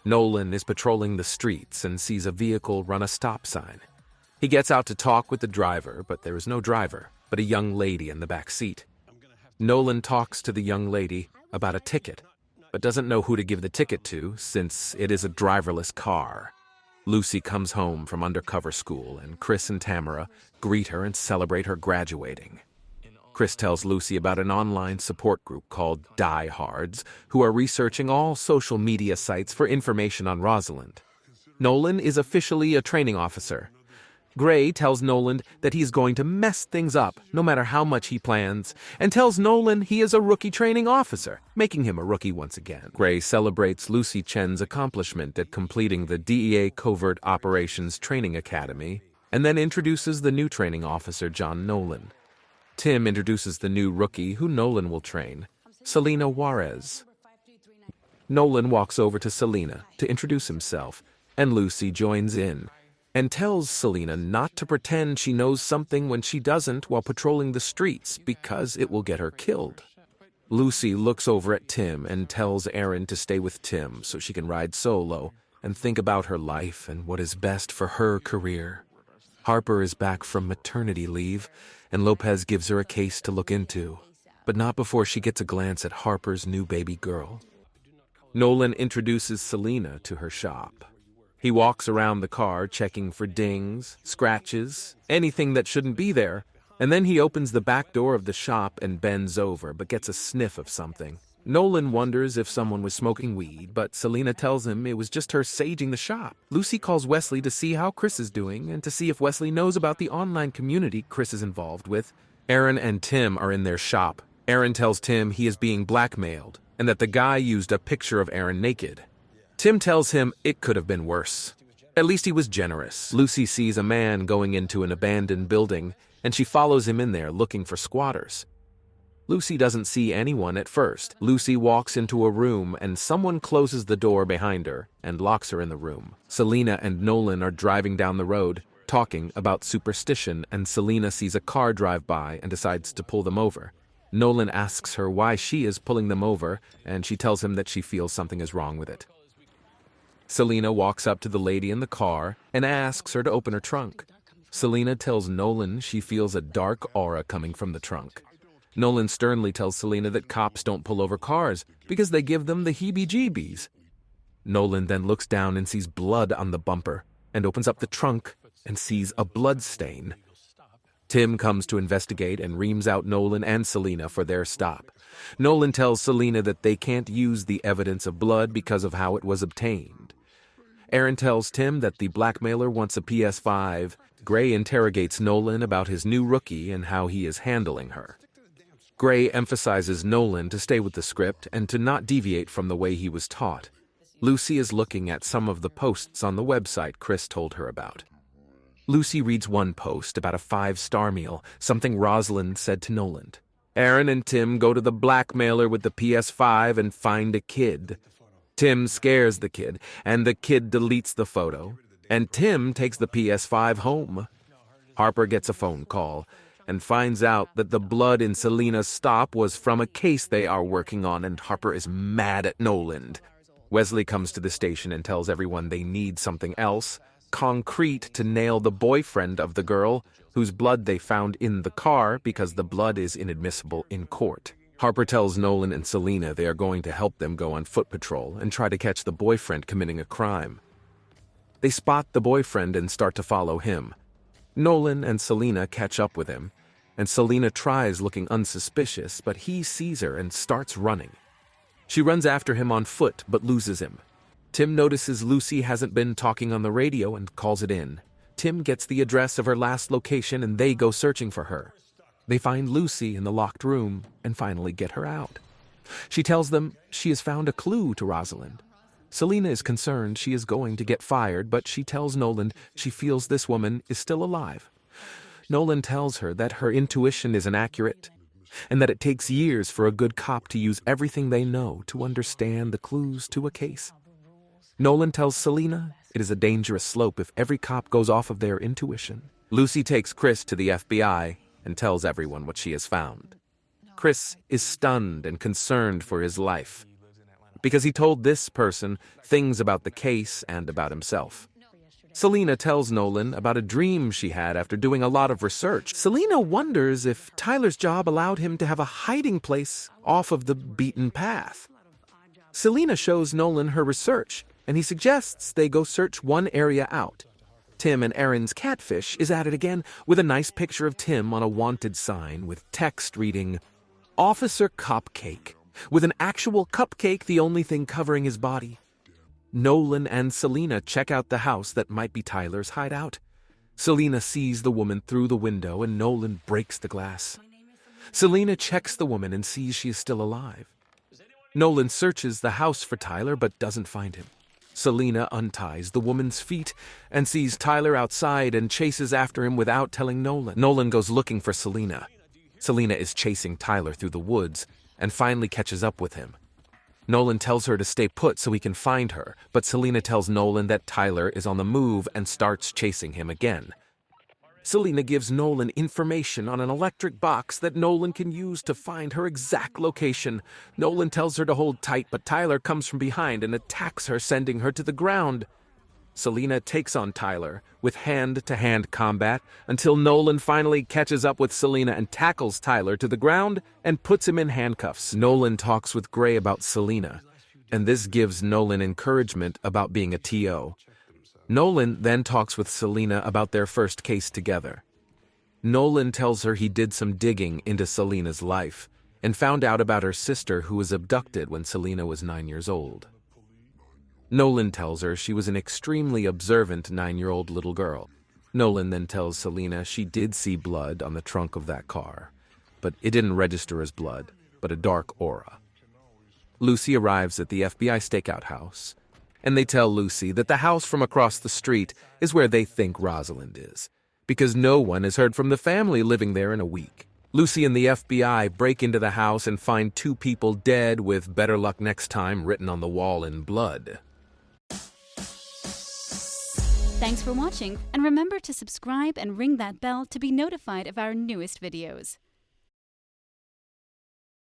Nolan is patrolling the streets and sees a vehicle run a stop sign. He gets out to talk with the driver, but there is no driver, but a young lady in the back seat. Nolan talks to the young lady about a ticket, but doesn't know who to give the ticket to since it is a driverless car. Lucy comes home from undercover school, and Chris and Tamara greet her and celebrate her graduating. Chris tells Lucy about an online support group called Diehards, who are researching all social media sites for information on Rosalind. Nolan is officially a training officer. Gray tells Nolan that he's going to mess things up no matter how much he plans, and tells Nolan he is a rookie training officer, making him a rookie once again. Gray celebrates Lucy Chen's accomplishment at completing the DEA Covert Operations Training Academy, and then introduces the new training officer, John Nolan. Tim introduces the new rookie who Nolan will train, Celina Juarez. Nolan walks over to Celina to introduce himself, and Lucy joins in and tells Celina not to pretend she knows something when she doesn't while patrolling the streets because it will get her killed. Lucy looks over at Tim and tells Erin to stay with Tim so she can ride solo and think about her life and what is best for her career. Harper is back from maternity leave, and Lopez gives her a case to look into, but not before she gets a glance at Harper's new baby girl. Nolan introduces Celina to her shop. He walks around the car checking for dings, scratches, anything that shouldn't be there, and then he opens the back door of the shop and bends over but gets a sniff of something. Nolan wonders if someone was smoking weed, but Celina tells him it was just her saging the shop. Lucy calls Wesley to see how Chris is doing and to see if Wesley knows about the online community Chris is involved with. Erin and Tim are in their shop. Erin tells Tim he is being blackmailed and that the guy used a picture of Erin naked. Tim tells him it could have been worse. At least he was generous. Lucy sees a man going into an abandoned building, and she follows him in there looking for squatters. Lucy doesn't see anyone at first. Lucy walks into a room, and someone closes the door behind her and locks her in the room. Celina and Nolan are driving down the road, talking about superstition, and Celina sees a car drive by and decides to pull them over. Nolan asks her why she is pulling them over, and she tells him that she feels something is wrong with it. Celina walks up to the lady in the car and asks her to open her trunk. Celina tells Nolan she feels a dark aura coming from the trunk. Nolan sternly tells Celina that cops don't pull over cars because they give them the heebie-jeebies. Nolan then looks down and sees blood on the bumper and opens up the trunk and sees a blood stain. Tim comes to investigate and reams out Nolan and Celina for their stop. Nolan tells Celina that they can't use the evidence of blood because of how it was obtained. Erin tells Tim that the blackmailer wants a PS5. Gray interrogates Nolan about his new rookie and how he is handling her. Gray emphasizes Nolan to stay with the script and to not deviate from the way he was taught. Lucy is looking at some of the posts on the website Chris told her about. Lucy reads one post about a 5-star meal, something Rosalind said to Nolan. Erin and Tim go to the blackmailer with the PS5 and find a kid. Tim scares the kid, and the kid deletes the photo, and Tim takes the PS5 home. Harper gets a phone call and finds out that the blood in Celina's stop was from a case they are working on, and Harper is mad at Nolan. Wesley comes to the station and tells everyone they need something else, concrete, to nail the boyfriend of the girl, whose blood they found in the car because the blood is inadmissible in court. Harper tells Nolan and Celina they are going to help them go on foot patrol and try to catch the boyfriend committing a crime. They spot the boyfriend and start to follow him. Nolan and Celina catch up with him, and Celina tries looking unsuspicious, but he sees her and starts running. She runs after him on foot but loses him. Tim notices Lucy hasn't been talking on the radio and calls it in. Tim gets the address of her last location and they go searching for her. They find Lucy in the locked room and finally get her out. She tells them she has found a clue to Rosalind. Celina is concerned she is going to get fired, but she tells Nolan she feels this woman is still alive. Nolan tells her that her intuition is inaccurate and that it takes years for a good cop to use everything they know to understand the clues to a case. Nolan tells Celina it is a dangerous slope if every cop goes off of their intuition. Lucy takes Chris to the FBI and tells everyone what she has found. Chris is stunned and concerned for his life. because he told this person things about the case and about himself. Celina tells Nolan about a dream she had after doing a lot of research. Celina wonders if Tyler's job allowed him to have a hiding place off of the beaten path. Celina shows Nolan her research, and he suggests they go search one area out. Tim and Erin's catfish is at it again with a nice picture of Tim on a wanted sign with text reading, "Officer Cupcake," with an actual cupcake the only thing covering his body. Nolan and Celina check out the house that might be Tyler's hideout. Celina sees the woman through the window and Nolan breaks the glass. Celina checks the woman and sees she is still alive. Nolan searches the house for Tyler but doesn't find him. Celina unties the woman's feet and sees Tyler outside and chases after him without telling Nolan. Nolan goes looking for Celina. Celina is chasing Tyler through the woods and finally catches up with him. Nolan tells her to stay put so he can find her, but Celina tells Nolan that Tyler is on the move and starts chasing him again. Celina gives Nolan information on an electric box that Nolan can use to find her exact location. Nolan tells her to hold tight, but Tyler comes from behind and attacks her, sending her to the ground. Celina takes on Tyler with hand-to-hand combat until Nolan finally catches up with Celina and tackles Tyler to the ground and puts him in handcuffs. Nolan talks with Gray about Celina, and this gives Nolan encouragement about being a TO. Nolan then talks with Celina about their first case together. Nolan tells her he did some digging into Celina's life and found out about her sister who was abducted when Celina was 9 years old. Nolan tells her she was an extremely observant 9-year-old little girl. Nolan then tells Celina she did see blood on the trunk of that car, but it didn't register as blood, but a dark aura. Lucy arrives at the FBI stakeout house, and they tell Lucy that the house from across the street is where they think Rosalind is, because no one has heard from the family living there in a week. Lucy and the FBI break into the house and find 2 people dead with "better luck next time" written on the wall in blood. Thanks for watching, and remember to subscribe and ring that bell to be notified of our newest videos.